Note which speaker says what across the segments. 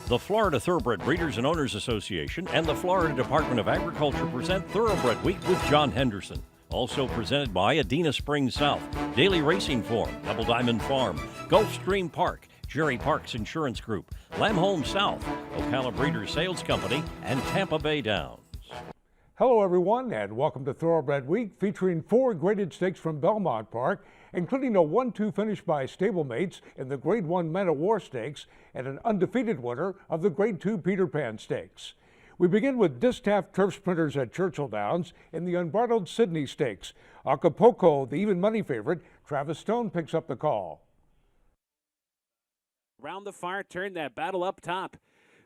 Speaker 1: The Florida Thoroughbred Breeders and Owners Association and the Florida Department of Agriculture present Thoroughbred Week with John Henderson. Also presented by Adena Springs South, Daily Racing Form, Double Diamond Farm, Gulfstream Park, Jerry Parks Insurance Group, Lamb South, Ocala Breeders Sales Company, and Tampa Bay Downs.
Speaker 2: Hello everyone and welcome to Thoroughbred Week, featuring 4 graded stakes from Belmont Park, including a 1-2 finish by stablemates in the Grade 1 Men of War Stakes and an undefeated winner of the Grade 2 PAN Stakes. We begin with Distaff Turf Sprinters at Churchill Downs in the Unbridled SIDNEY Stakes. Acapulco, the even money favorite, Travis Stone picks up the call.
Speaker 3: Round the far turn, that battle up top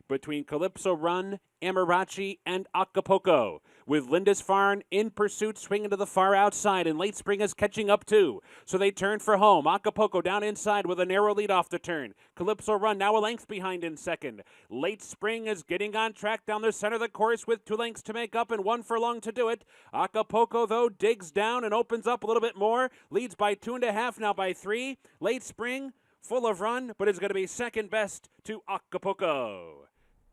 Speaker 3: between Calypso Run, Amarachi, and Acapulco, with Lindisfarne in pursuit, swinging to the far outside, and Late Spring is catching up too. So they turn for home. Acapulco down inside with a narrow lead off the turn. Calypso Run now a length behind in second. Late Spring is getting on track down the center of the course with 2 lengths to make up and 1 furlong to do it. Acapulco, though, digs down and opens up a little bit more. Leads by 2.5, now by 3. Late Spring, full of run, but is going to be second best to Acapulco.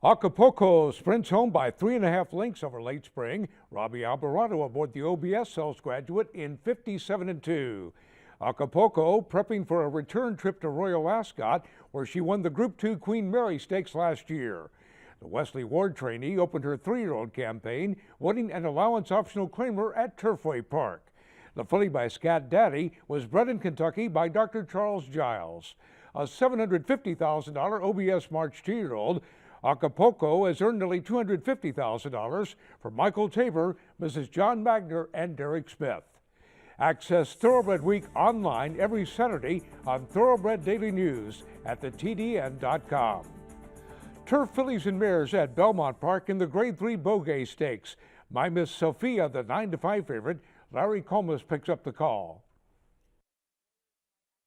Speaker 2: Acapulco sprints home by 3.5 lengths over Late Spring. Robbie Alvarado aboard the OBS Sales Graduate in 57-2. Acapulco prepping for a return trip to Royal Ascot, where she won the Group 2 Queen Mary Stakes last year. The Wesley Ward trainee opened her 3-year-old campaign, winning an allowance optional claimer at Turfway Park. The filly by Scat Daddy was bred in Kentucky by Dr. Charles Giles. A $750,000 OBS March 2-year-old, Acapulco has earned nearly $250,000 from Michael Tabor, Mrs. John Magner, and Derek Smith. Access Thoroughbred Week online every Saturday on Thoroughbred Daily News at thetdn.com. Turf fillies and mares at Belmont Park in the Grade 3 BEAUGAY Stakes. My Miss Sophia, the 9-5 favorite, Larry Comas picks up the call.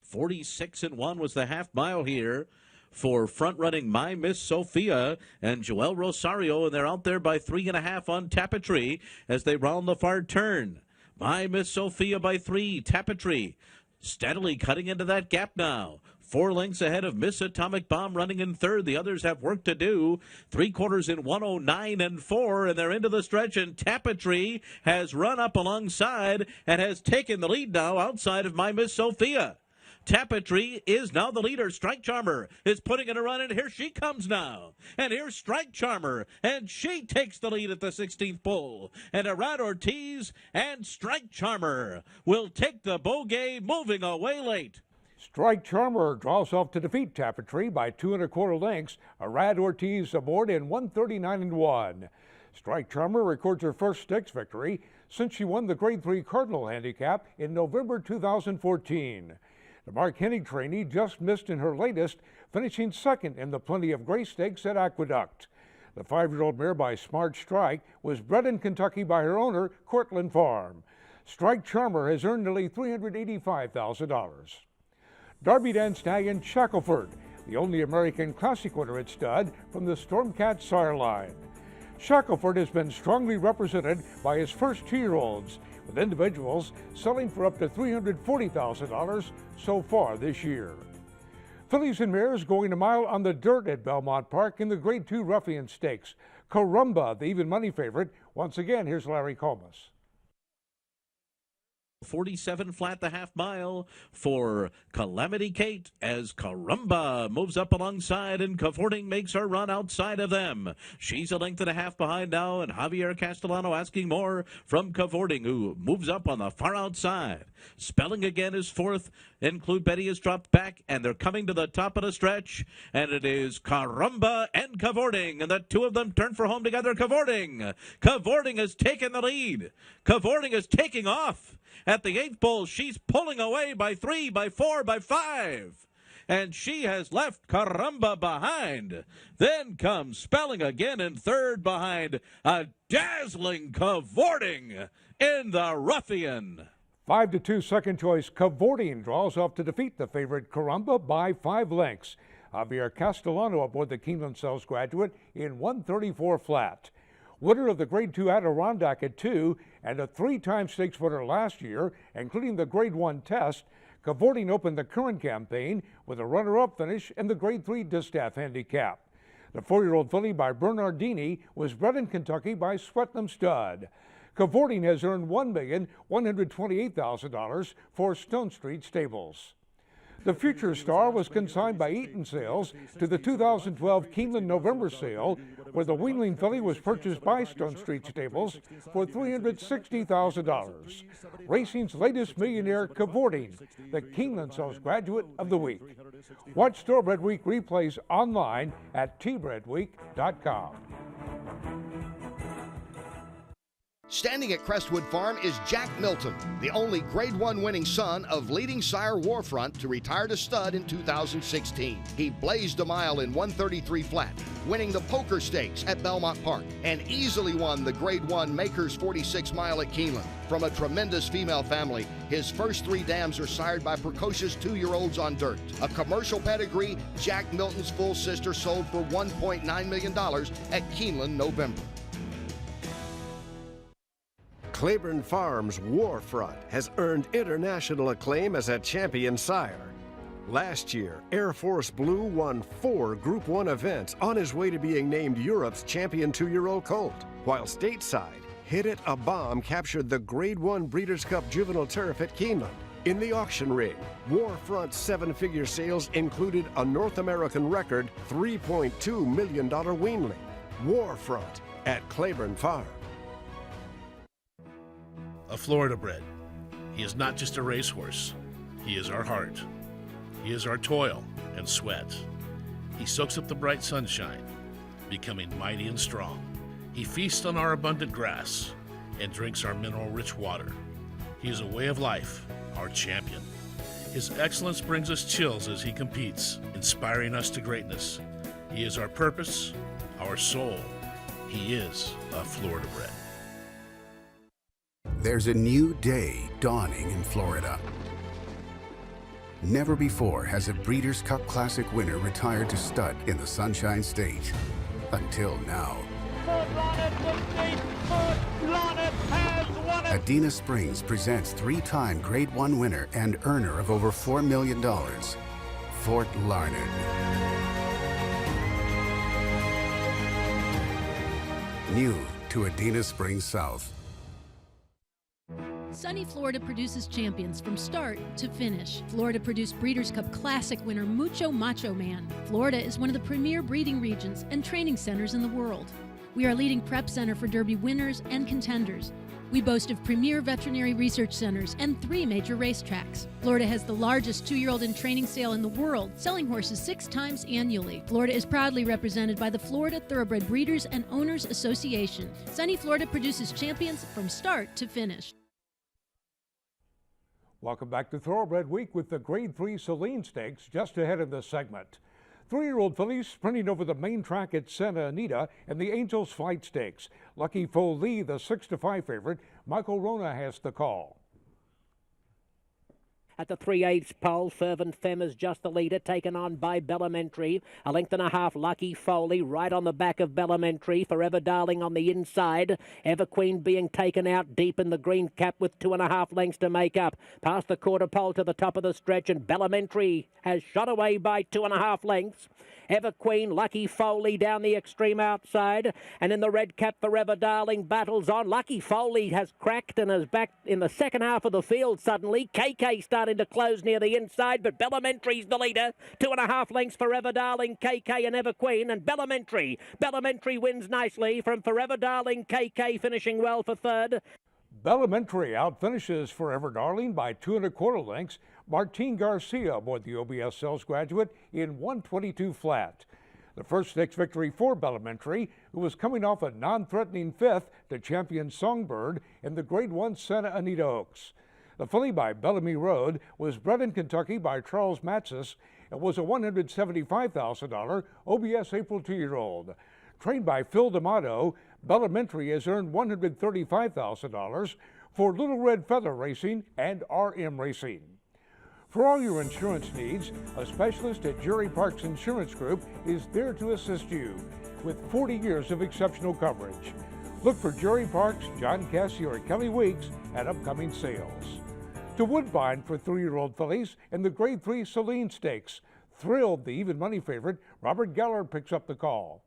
Speaker 4: 46-1 was the half mile here for front-running My Miss Sophia and Joel Rosario, and they're out there by 3.5 on Tapestry as they round the far turn. My Miss Sophia by 3, Tapestry steadily cutting into that gap now. 4 lengths ahead of Miss Atomic Bomb running in third. The others have work to do. 3/4 in 109.4, and they're into the stretch, and Tapestry has run up alongside and has taken the lead now outside of My Miss Sophia. Tapestry is now the leader. Strike Charmer is putting in a run, and here she comes now. And here's Strike Charmer, and she takes the lead at the 16th pole. And Arad Ortiz and Strike Charmer will take the BEAUGAY, moving away late.
Speaker 2: Strike Charmer draws off to defeat Tapestry by 2 1/4 lengths. Arad Ortiz aboard in 139-1. Strike Charmer records her first stakes victory since she won the Grade 3 Cardinal Handicap in November 2014. The Mark Hennig trainee just missed in her latest, finishing second in the Plenty of Grace Stakes at Aqueduct. The 5-year-old mare by Smart Strike was bred in Kentucky by her owner, Cortland Farm. Strike Charmer has earned nearly $385,000. Derby Dan stallion Shackelford, the only American Classic winner at stud from the Stormcat sire line. Shackelford has been strongly represented by his first 2-year-olds, with individuals selling for up to $340,000 so far this year. Fillies and mares going a mile on the dirt at Belmont Park in the Grade 2 Ruffian Stakes. Carumba, the even money favorite. Once again, here's Larry Comas.
Speaker 4: 47 flat the half mile for Calamity Kate as Carumba moves up alongside, and Cavorting makes her run outside of them. She's a length and a half behind now, and Javier Castellano asking more from Cavorting, who moves up on the far outside. Spelling again is fourth. Include Betty has dropped back, and they're coming to the top of the stretch, and it is Carumba and Cavorting, and the two of them turn for home together. Cavorting has taken the lead. Cavorting is taking off. At the 8th pole, she's pulling away by 3, by 4, by 5. And she has left Carumba behind. Then comes Spelling again in third behind a dazzling Cavorting in the Ruffian.
Speaker 2: 5-2 second choice Cavorting draws off to defeat the favorite Carumba by 5 lengths. Javier Castellano aboard the Keeneland Sales Graduate in 134 flat. Winner of the Grade 2 Adirondack at 2 and a 3-time stakes winner last year, including the Grade 1 test, Cavorting opened the current campaign with a runner-up finish in the Grade 3 Distaff Handicap. The 4-year-old filly by Bernardini was bred in Kentucky by Swetnam Stud. Cavorting has earned $1,128,000 for Stone Street Stables. The Future Star was consigned by Eaton Sales to the 2012 Keeneland November sale, where the weanling filly was purchased by Stone Street Stables for $360,000. Racing's latest millionaire, Cavorting, the Keeneland Sales Graduate of the Week. Watch Thoroughbred Week replays online at tbredweek.com.
Speaker 5: Standing at Crestwood Farm is Jack Milton, the only Grade 1 winning son of leading sire Warfront to retire to stud in 2016. He blazed a mile in 133 flat, winning the Poker Stakes at Belmont Park, and easily won the Grade 1 Makers 46 mile at Keeneland. From a tremendous female family, his first 3 dams are sired by precocious 2-year-olds on dirt. A commercial pedigree, Jack Milton's full sister sold for $1.9 million at Keeneland November.
Speaker 6: Claiborne Farms Warfront has earned international acclaim as a champion sire. Last year, Air Force Blue won 4 Group 1 events on his way to being named Europe's champion 2-year-old colt, while stateside, Hit It a Bomb captured the Grade 1 Breeders' Cup Juvenile Turf at Keeneland. In the auction ring, Warfront's 7-figure sales included a North American record $3.2 million weanling. Warfront at Claiborne Farm.
Speaker 7: A Florida-bred. He is not just a racehorse. He is our heart. He is our toil and sweat. He soaks up the bright sunshine, becoming mighty and strong. He feasts on our abundant grass and drinks our mineral-rich water. He is a way of life, our champion. His excellence brings us chills as he competes, inspiring us to greatness. He is our purpose, our soul. He is a Florida-bred.
Speaker 8: There's a new day dawning in Florida. Never before has a Breeders' Cup Classic winner retired to stud in the Sunshine State. Until now. Adena Springs presents 3-time Grade 1 winner and earner of over $4 million, Fort Larned. New to Adena Springs South.
Speaker 9: Sunny Florida produces champions from start to finish. Florida produced Breeders' Cup Classic winner Mucho Macho Man. Florida is one of the premier breeding regions and training centers in the world. We are a leading prep center for Derby winners and contenders. We boast of premier veterinary research centers and 3 major racetracks. Florida has the largest 2-year-old in training sale in the world, selling horses 6 times annually. Florida is proudly represented by the Florida Thoroughbred Breeders and Owners Association. Sunny Florida produces champions from start to finish.
Speaker 2: Welcome back to Thoroughbred Week with the Grade 3 Selene Stakes just ahead of this segment. 3-year-old fillies sprinting over the main track at Santa Anita in the Angels Flight Stakes. Lucky Foe Lee, the 6-5 favorite. Michael Rona has the call.
Speaker 10: At the 3/8 pole, Fervent Femme is just the leader, taken on by Bellamentary. 1.5 lengths, Lucky Foley, right on the back of Bellamentary. Forever Darling on the inside. Ever Queen being taken out deep in the green cap with 2.5 lengths to make up. Past the quarter pole to the top of the stretch, and Bellamentary has shot away by 2.5 lengths. Ever Queen, Lucky Foley down the extreme outside, and in the red cap, Forever Darling battles on. Lucky Foley has cracked and is back in the second half of the field suddenly. KK starting to close near the inside, but Bellamentary's the leader. 2.5 lengths, Forever Darling, KK and Ever Queen, and Bellamentary. Bellamentary wins nicely from Forever Darling, KK finishing well for third.
Speaker 2: Bellamentary outfinishes Forever Darling by 2.25 lengths. Martin Garcia aboard the OBS Sales Graduate in 122 flat. The first stakes victory for Bellamentary, who was coming off a non-threatening 5th to champion Songbird in the Grade 1 Santa Anita Oaks. The filly by Bellamy Road was bred in Kentucky by Charles Matsis and was a $175,000 OBS April 2-year-old. Trained by Phil D'Amato, Bellamentary has earned $135,000 for Little Red Feather Racing and RM Racing. For all your insurance needs, a specialist at Jerry Parks Insurance Group is there to assist you with 40 years of exceptional coverage. Look for Jerry Parks, John Cassie, or Kelly Weeks at upcoming sales. To Woodbine for 3-year-old fillies in the Grade 3 Selene Stakes. Thrilled, the even money favorite, Robert Geller picks up the call.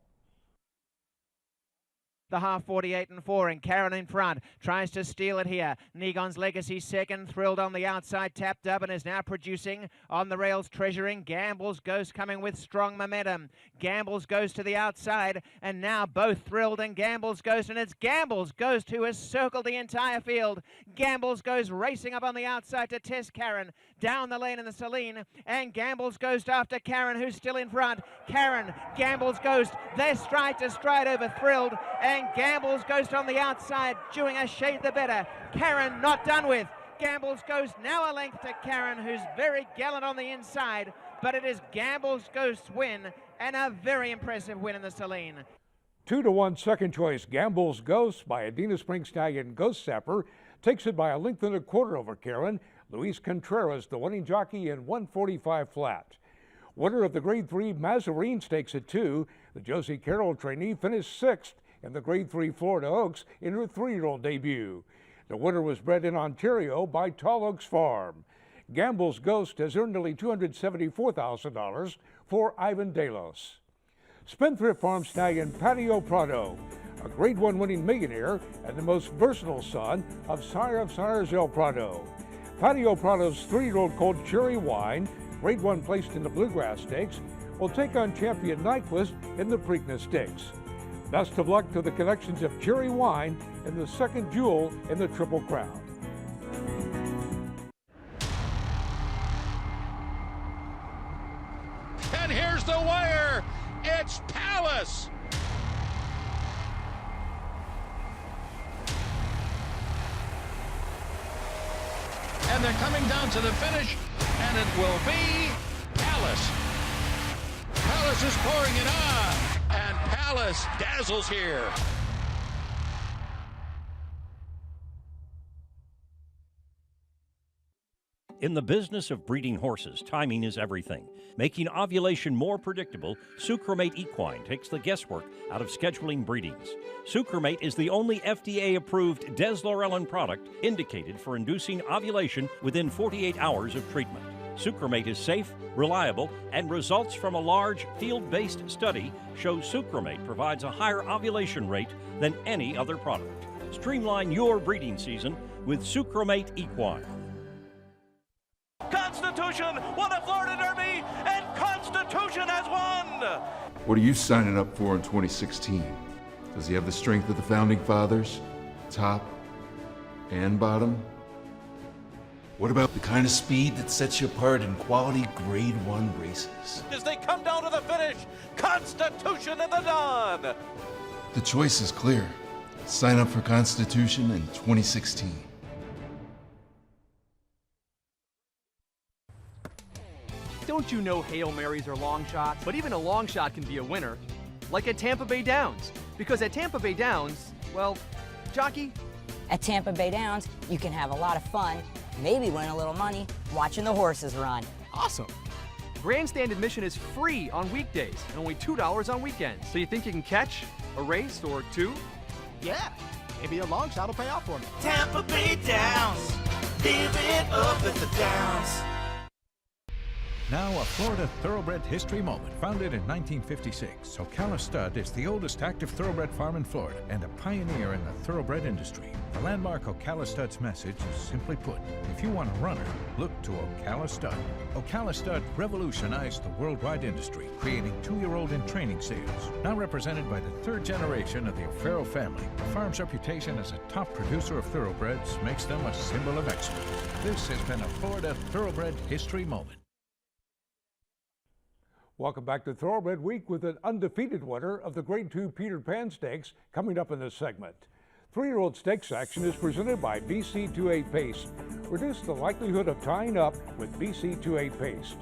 Speaker 11: The half 48 and 4, and Karen in front tries to steal it here. Negon's Legacy second, Thrilled on the outside, tapped up and is now producing on the rails, Treasuring. Gamble's Ghost coming with strong momentum. Gamble's Ghost to the outside, and now both Thrilled and Gamble's Ghost, and it's Gamble's Ghost who has circled the entire field. Gamble's Ghost racing up on the outside to test Karen. Down the lane in the Selene, and Gamble's Ghost after Karen, who's still in front. Karen, Gamble's Ghost, they're stride to stride over Thrilled, and Gamble's Ghost on the outside, doing a shade the better. Karen not done with. Gamble's Ghost now a length to Karen, who's very gallant on the inside, but it is Gamble's Ghost's win, and a very impressive win in the Selene.
Speaker 2: 2-1 second choice, Gamble's Ghost by Adina Spring Stallion Ghost Sapper takes it by a length and a quarter over Karen. Luis Contreras, the winning jockey, in 145 flat. Winner of the Grade 3 Mazarine Stakes at 2, the Josie Carroll trainee finished 6th in the Grade 3 Florida Oaks in her 3-year-old debut. The winner was bred in Ontario by Tall Oaks Farm. Gamble's Ghost has earned nearly $274,000 for Ivan Delos. Spendthrift Farm stallion Patio Prado, a Grade 1 winning millionaire and the most versatile son of Sires El Prado. Patio Prado's 3-year-old colt Cherry Wine, Grade 1 placed in the Bluegrass Stakes, will take on champion Nyquist in the Preakness Stakes. Best of luck to the connections of Cherry Wine and the second jewel in the Triple Crown.
Speaker 12: And here's the wire. It's Palace. And they're coming down to the finish, and it will be Palace. Palace is pouring it on, and Palace dazzles here.
Speaker 1: In the business of breeding horses, timing is everything. Making ovulation more predictable, Sucromate Equine takes the guesswork out of scheduling breedings. Sucromate is the only FDA-approved deslorelin product indicated for inducing ovulation within 48 hours of treatment. Sucromate is safe, reliable, and results from a large field-based study show Sucromate provides a higher ovulation rate than any other product. Streamline your breeding season with Sucromate Equine.
Speaker 13: Constitution won a Florida Derby, and Constitution has won!
Speaker 14: What are you signing up for in 2016? Does he have the strength of the Founding Fathers? Top and bottom? What about the kind of speed that sets you apart in quality Grade 1 races?
Speaker 13: As they come down to the finish, Constitution and the Don!
Speaker 14: The choice is clear. Sign up for Constitution in 2016.
Speaker 15: Don't you know Hail Marys are long shots? But even a long shot can be a winner, like at Tampa Bay Downs. Because at Tampa Bay Downs, well, jockey?
Speaker 16: At Tampa Bay Downs, you can have a lot of fun, maybe win a little money, watching the horses run.
Speaker 15: Awesome. Grandstand admission is free on weekdays and only $2 on weekends. So you think you can catch a race or two?
Speaker 17: Yeah, maybe a long shot will pay off for me.
Speaker 13: Tampa Bay Downs, live it up at the Downs.
Speaker 18: Now a Florida Thoroughbred history moment. Founded in 1956, Ocala Stud is the oldest active thoroughbred farm in Florida and a pioneer in the thoroughbred industry. The landmark Ocala Stud's message is simply put, if you want a runner, look to Ocala Stud. Ocala Stud revolutionized the worldwide industry, creating 2-year-old in training sales. Now represented by the 3rd generation of the O'Farrell family, the farm's reputation as a top producer of thoroughbreds makes them a symbol of excellence. This has been a Florida Thoroughbred history moment.
Speaker 2: Welcome back to Thoroughbred Week with an undefeated winner of the Grade 2 Peter Pan Stakes coming up in this segment. 3-year-old stakes action is presented by BC2A Paste. Reduce the likelihood of tying up with BC2A Paste.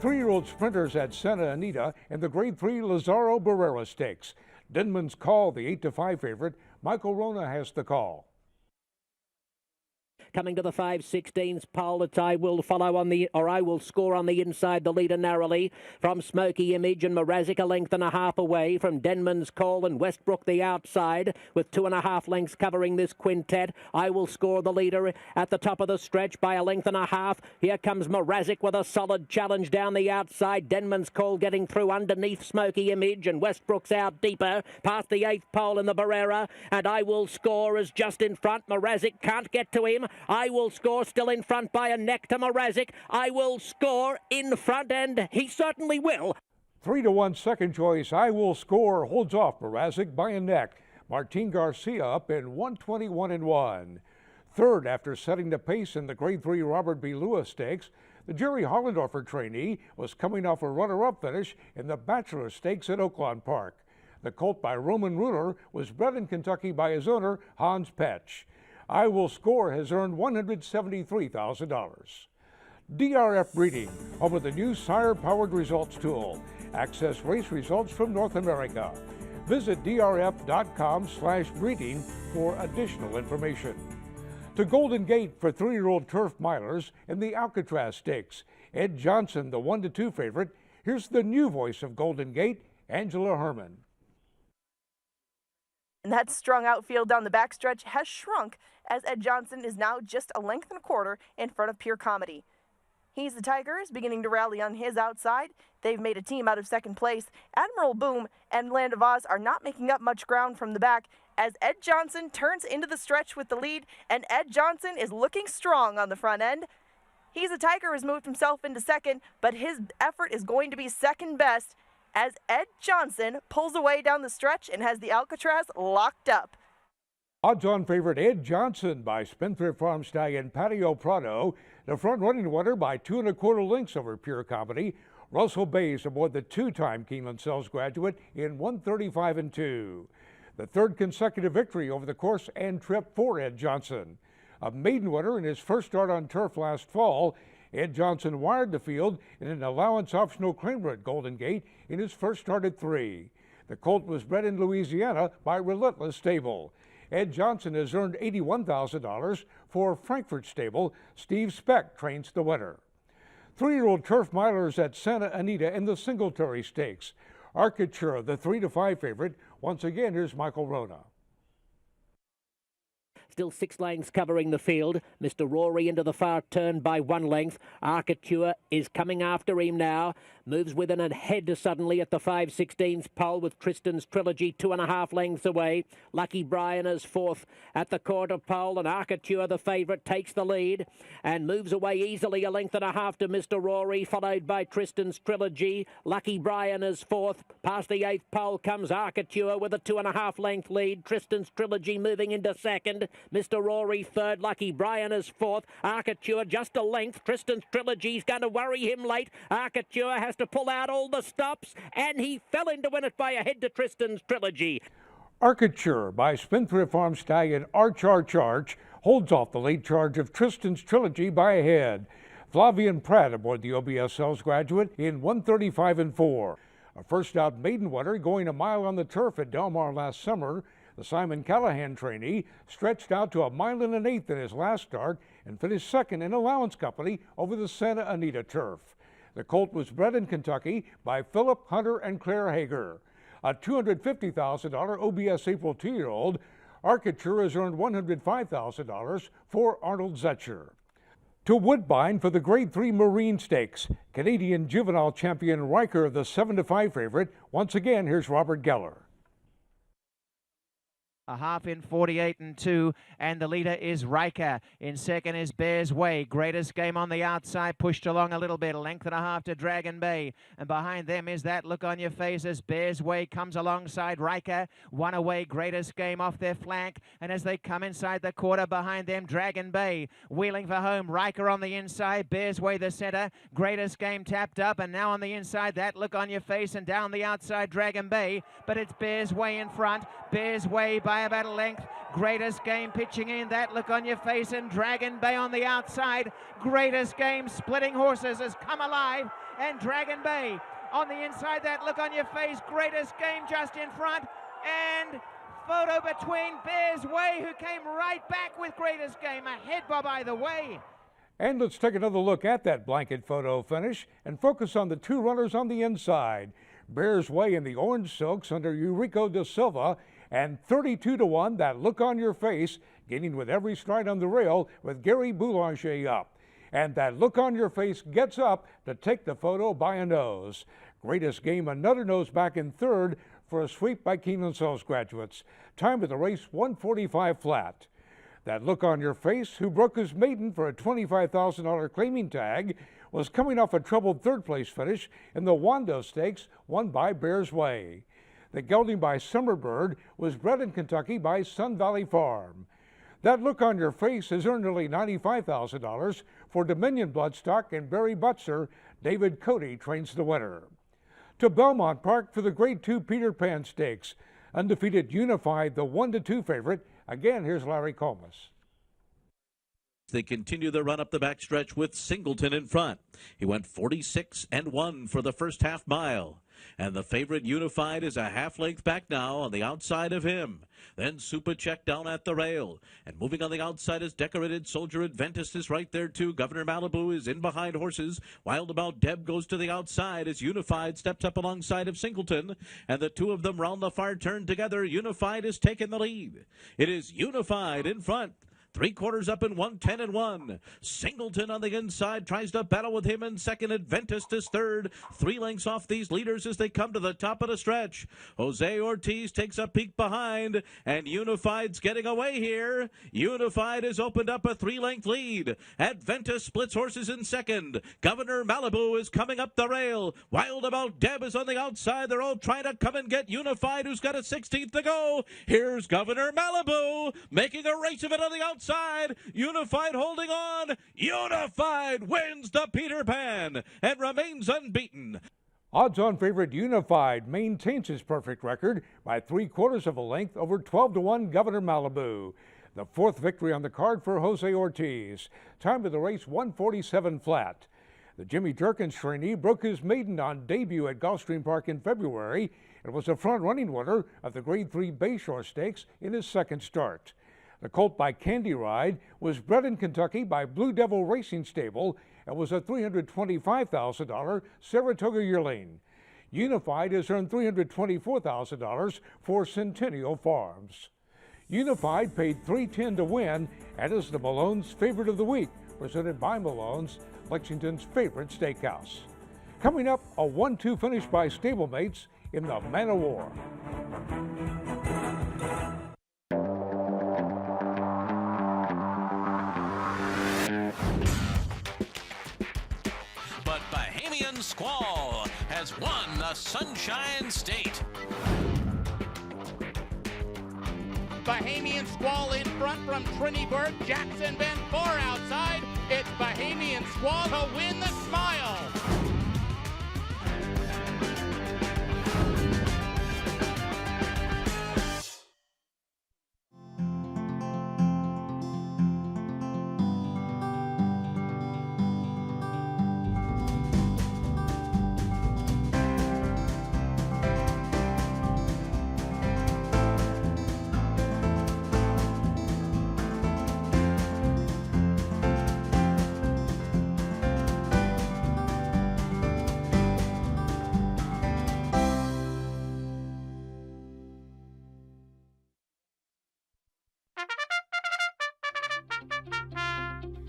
Speaker 2: 3-year-old sprinters at Santa Anita in the Grade 3 LAZARO BARRERA Stakes. Denman's Call, the 8-5 favorite. Michael Rona has the call.
Speaker 10: Coming to the 5/16s pole, it's I Will Follow on the, or I Will Score on the inside, the leader narrowly. From Smoky Image and Mrazek a length and a half away. From Denman's Call and Westbrook the outside, with 2.5 lengths covering this quintet. I Will Score the leader at the top of the stretch by a length and a half. Here comes Mrazek with a solid challenge down the outside. Denman's Call getting through underneath Smoky Image, and Westbrook's out deeper past the 8th pole in the Barrera, and I Will Score is just in front. Mrazek can't get to him. I Will Score still in front by a neck to Mrazek. I Will Score in front, and he certainly will.
Speaker 2: 3-1 second choice, I Will Score, holds off Mrazek by a neck. Martin Garcia up in 121-1. Third, after setting the pace in the Grade 3 Robert B. Lewis Stakes, the Jerry Hollendorfer trainee was coming off a runner-up finish in the Bachelor Stakes at Oaklawn Park. The colt by Roman Ruler was bred in Kentucky by his owner, Hans Petsch. I Will Score has earned $173,000. DRF Breeding, home of the new sire-powered results tool. Access race results from North America. Visit drf.com/breeding for additional information. To Golden Gate for 3-year-old turf milers in the Alcatraz Stakes. Ed Johnson, the 1-2 favorite. Here's the new voice of Golden Gate, Angela Herman.
Speaker 19: And that strung outfield down the backstretch has shrunk as Ed Johnson is now just a length and a quarter in front of Pure Comedy. He's the Tiger is beginning to rally on his outside. They've made a team out of second place. Admiral Boom and Land of Oz are not making up much ground from the back as Ed Johnson turns into the stretch with the lead, and Ed Johnson is looking strong on the front end. He's the Tiger has moved himself into second, but his effort is going to be second best as Ed Johnson pulls away down the stretch and has the Alcatraz locked up.
Speaker 2: Odds-on favorite Ed Johnson by Spendthrift Farm stallion Patio Prado. The front-running winner by 2 1/4 lengths over Pure Comedy. Russell Bays aboard the 2-time Keeneland Sells graduate in 135-2. The third consecutive victory over the course and trip for Ed Johnson. A maiden winner in his first start on turf last fall, Ed Johnson wired the field in an allowance-optional claimer at Golden Gate in his first start at 3. The colt was bred in Louisiana by Relentless Stable. Ed Johnson has earned $81,000 for Frankfurt Stable. Steve Speck trains the winner. 3-year-old turf milers at Santa Anita in the Singletary Stakes. Arcature, the 3-5 favorite. Once again, here's Michael Rona.
Speaker 10: Still 6 lengths covering the field. Mr. Rory into the far turn by 1 length. Arcature is coming after him now. Moves within a head suddenly at the 5/16s pole with Tristan's Trilogy 2.5 lengths away. Lucky Bryan is 4th at the quarter pole, and Arcature, the favourite, takes the lead and moves away easily a length and a half to Mr. Rory, followed by Tristan's Trilogy. Lucky Bryan is 4th. Past the 8th pole comes Arcature with a 2.5 length lead. Tristan's Trilogy moving into second. Mr. Rory 3rd. Lucky Bryan is 4th. Arcature just a length. Tristan's Trilogy's going to worry him late. Arcature has to pull out all the stops, and he fell in to win it by a head to Tristan's Trilogy.
Speaker 2: Arcature by Spendthrift Farm stallion Arch holds off the late charge of Tristan's Trilogy by a head. Flavian Pratt aboard the OBS Sells graduate in 135-4. A first out maiden winner going a mile on the turf at Del Mar last summer. The Simon Callahan trainee stretched out to 1 1/8 in his last start and finished second in Allowance Company over the Santa Anita turf. The colt was bred in Kentucky by Philip Hunter and Claire Hager. A $250,000 OBS April 2-year-old, Arcature has earned $105,000 for Arnold Zetcher. To Woodbine for the Grade 3 Marine Stakes. Canadian juvenile champion Riker, the 7-5 favorite. Once again, here's Robert Geller.
Speaker 11: A half in 48-2, and the leader is Riker. In second is Bear's Way. Greatest Game on the outside, pushed along a little bit, a length and a half to Dragon Bay. And behind them is That Look on Your Face as Bear's Way comes alongside Riker. 1 away, Greatest Game off their flank. And as they come inside the quarter behind them, Dragon Bay wheeling for home. Riker on the inside, Bear's Way the center. Greatest Game tapped up, and now on the inside, That Look on Your Face, and down the outside, Dragon Bay. But it's Bear's Way in front. Bear's Way by about a length. Greatest Game pitching in, That Look on Your Face, and Dragon Bay on the outside. Greatest Game splitting horses has come alive, and Dragon Bay on the inside, That Look on Your Face. Greatest Game just in front, and photo between Bears Way, who came right back with Greatest Game. A head bob either way.
Speaker 2: And let's take another look at that blanket photo finish and focus on the two runners on the inside. Bears Way in the orange silks under Eurico da Silva, and 32-1, That Look on Your Face, gaining with every stride on the rail with Gary Boulanger up. And That Look on Your Face gets up to take the photo by a nose. Greatest Game, another nose back in third for a sweep by Keeneland Sells graduates. Time of the race, 1:45 flat. That Look on Your Face, who broke his maiden for a $25,000 claiming tag, was coming off a troubled third-place finish in the Wando Stakes, won by Bears Way. The gelding by Summerbird was bred in Kentucky by Sun Valley Farm. That Look on Your Face has earned nearly $95,000 for Dominion Bloodstock, and Barry Butzer. David Cody trains the winner. To Belmont Park for the Grade 2 Peter Pan Stakes. Undefeated Unified, the 1-2 favorite. Again, here's Larry Comas.
Speaker 4: They continue the run up the backstretch with Singleton in front. He went 46-1 for the first half mile. And the favorite Unified is a half length back now on the outside of him. Then Supacek down at the rail. And moving on the outside is Decorated Soldier. Adventist is right there too. Governor Malibu is in behind horses. Wild About Deb goes to the outside as Unified steps up alongside of Singleton. And the two of them round the far turn together. Unified is taking the lead. It is Unified in front. 3/4 up in 1:10-1. Singleton on the inside tries to battle with him in second. Adventist is third. 3 lengths off these leaders as they come to the top of the stretch. Jose Ortiz takes a peek behind, and Unified's getting away here. Unified has opened up a 3-length lead. Adventist splits horses in second. Governor Malibu is coming up the rail. Wild About Deb is on the outside. They're all trying to come and get Unified, who's got a 16th to go. Here's Governor Malibu making a race of it on the outside. Unified holding on. Unified wins the Peter Pan and remains unbeaten.
Speaker 2: Odds-on favorite Unified maintains his perfect record by 3/4 of a length over 12-1 Governor Malibu. The 4th victory on the card for Jose Ortiz. Time of the race, 1:47 flat. The Jimmy Jerkins trainee broke his maiden on debut at Gulfstream Park in February and was a front-running winner of the Grade 3 Bayshore Stakes in his second start. The colt by Candy Ride was bred in Kentucky by Blue Devil Racing Stable and was a $325,000 Saratoga yearling. Unified has earned $324,000 for Centennial Farms. Unified paid $310 to win and is the Malone's favorite of the week, presented by Malone's, Lexington's favorite steakhouse. Coming up, a 1-2 finish by stablemates in the Man o' War.
Speaker 12: But Bahamian Squall has won the Sunshine State.
Speaker 20: Bahamian Squall in front from Trinity Bird. Jackson Bend 4 outside. It's Bahamian Squall to win the Smile.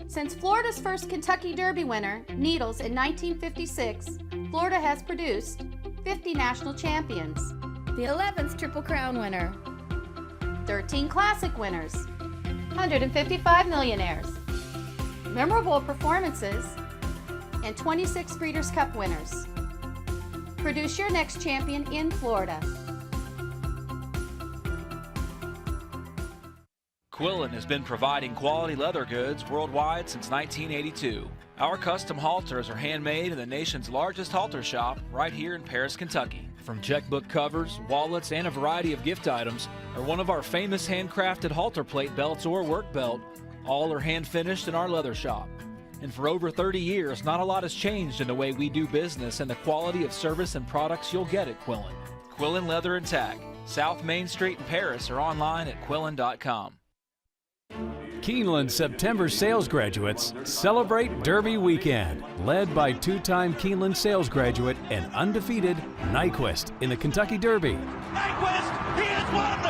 Speaker 21: Since Florida's first Kentucky Derby winner, Needles, in 1956, Florida has produced 50 national champions, the 11th Triple Crown winner, 13 Classic winners, 155 millionaires, memorable performances, and 26 Breeders' Cup winners. Produce your next champion in Florida.
Speaker 22: Quillen has been providing quality leather goods worldwide since 1982. Our custom halters are handmade in the nation's largest halter shop right here in Paris, Kentucky. From checkbook covers, wallets, and a variety of gift items, or one of our famous handcrafted halter plate belts or work belt, all are hand finished in our leather shop. And for over 30 years, not a lot has changed in the way we do business and the quality of service and products you'll get at Quillen. Quillen Leather and Tag, South Main Street in Paris, or online at quillen.com.
Speaker 3: Keeneland September sales graduates celebrate Derby weekend, led by two-time Keeneland sales graduate and undefeated Nyquist in the Kentucky Derby.
Speaker 13: Nyquist, he has won the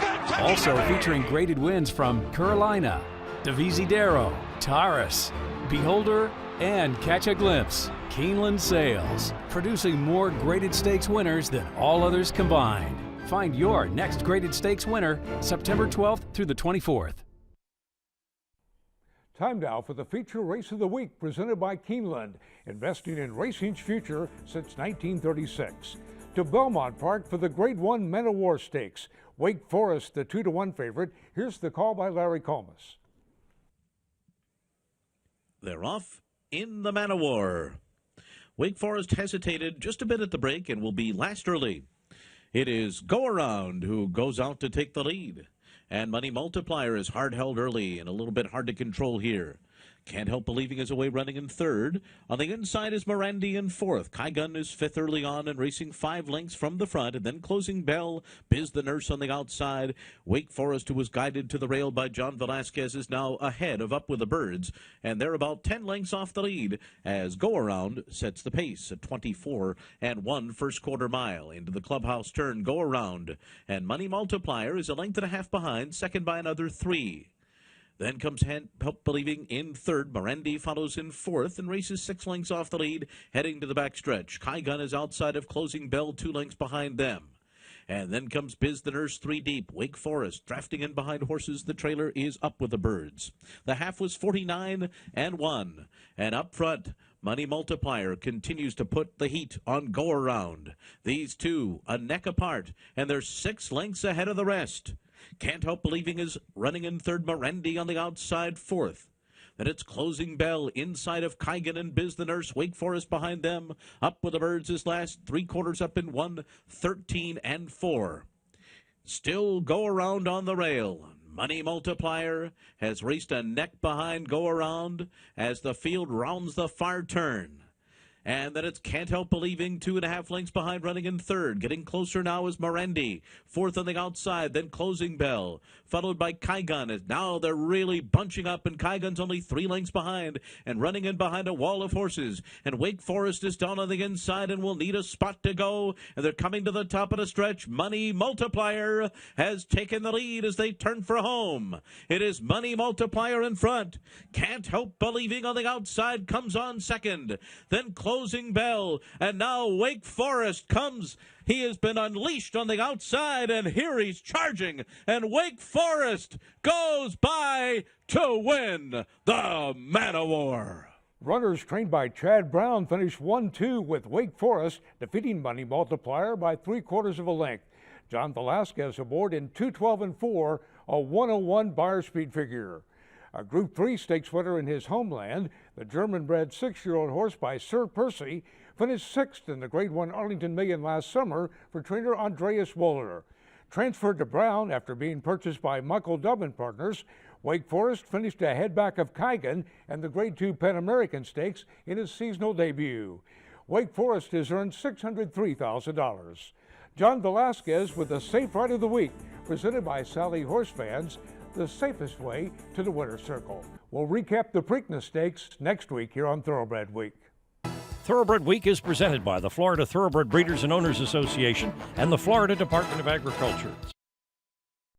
Speaker 13: Kentucky
Speaker 3: Also
Speaker 13: Derby.
Speaker 3: featuring graded wins from Carolina, Divisadero, Taurus, Beholder, and Catch a Glimpse. Keeneland Sales, producing more graded stakes winners than all others combined. Find your next graded stakes winner September 12th through the 24th.
Speaker 2: Time now for the feature race of the week presented by Keeneland, investing in racing's future since 1936. To Belmont Park for the Grade 1 Men of War Stakes. Wake Forest, the 2-1 favorite. Here's the call by Larry Comas.
Speaker 4: They're off in the Man of War. Wake Forest hesitated just a bit at the break and will be last early. It is Go Around who goes out to take the lead. And Money Multiplier is hard held early and a little bit hard to control here. Can't Help Believing is away running in third. On the inside is Morandi in fourth. Kygun is fifth early on and racing 5 lengths from the front. And then Closing Bell, Biz the Nurse on the outside. Wake Forest, who was guided to the rail by John Velasquez, is now ahead of Up with the Birds. And they're about 10 lengths off the lead as Go Around sets the pace at 24 and 1 first quarter mile. Into the clubhouse turn, Go Around. And Money Multiplier is a length and a half behind, second by another 3. Then comes Help Believing in third. Morandi follows in fourth and races 6 lengths off the lead, heading to the backstretch. Kygun is outside of Closing Bell, 2 lengths behind them. And then comes Biz the Nurse 3 deep. Wake Forest drafting in behind horses. The trailer is Up with the Birds. The half was 49 and 1. And up front, Money Multiplier continues to put the heat on Go Around. These two a neck apart, and they're 6 lengths ahead of the rest. Can't Help Believing is running in third. Morandi on the outside, fourth. Then it's Closing Bell inside of Kygun and Biz the Nurse. Wake Forest behind them. Up with the Birds is last. 3/4 up in 1, 13 and 4. Still Go Around on the rail. Money Multiplier has raced a neck behind Go Around as the field rounds the far turn. And then it's Can't Help Believing, 2.5 lengths behind, running in third. Getting closer now is Morandi, fourth on the outside, then Closing Bell, followed by Kygun. And now they're really bunching up, and Kygun's only 3 lengths behind and running in behind a wall of horses. And Wake Forest is down on the inside and will need a spot to go. And they're coming to the top of the stretch. Money Multiplier has taken the lead as they turn for home. It is Money Multiplier in front. Can't Help Believing on the outside comes on second. Then Closing Bell, and now Wake Forest comes. He has been unleashed on the outside, and here he's charging, and Wake Forest goes by to win the Man of War.
Speaker 2: Runners trained by Chad Brown finished 1-2 with Wake Forest, defeating Money Multiplier by 3/4 of a length. John Velasquez aboard in 2:12 and 4, a 101 Beyer speed figure. A Group 3 stakes winner in his homeland, the German-bred 6-year-old horse by Sir Percy, finished 6th in the Grade 1 Arlington Million last summer for trainer Andreas Wohler. Transferred to Brown after being purchased by Michael Dubbin Partners, Wake Forest finished ahead back of Kygun and the Grade 2 Pan American Stakes in his seasonal debut. Wake Forest has earned $603,000. John Velasquez with the Safe Ride of the Week, presented by Sally Horse Fans, the safest way to the winner's circle. We'll recap the Preakness Stakes next week here on Thoroughbred Week.
Speaker 1: Thoroughbred Week is presented by the Florida Thoroughbred Breeders and Owners Association and the Florida Department of Agriculture.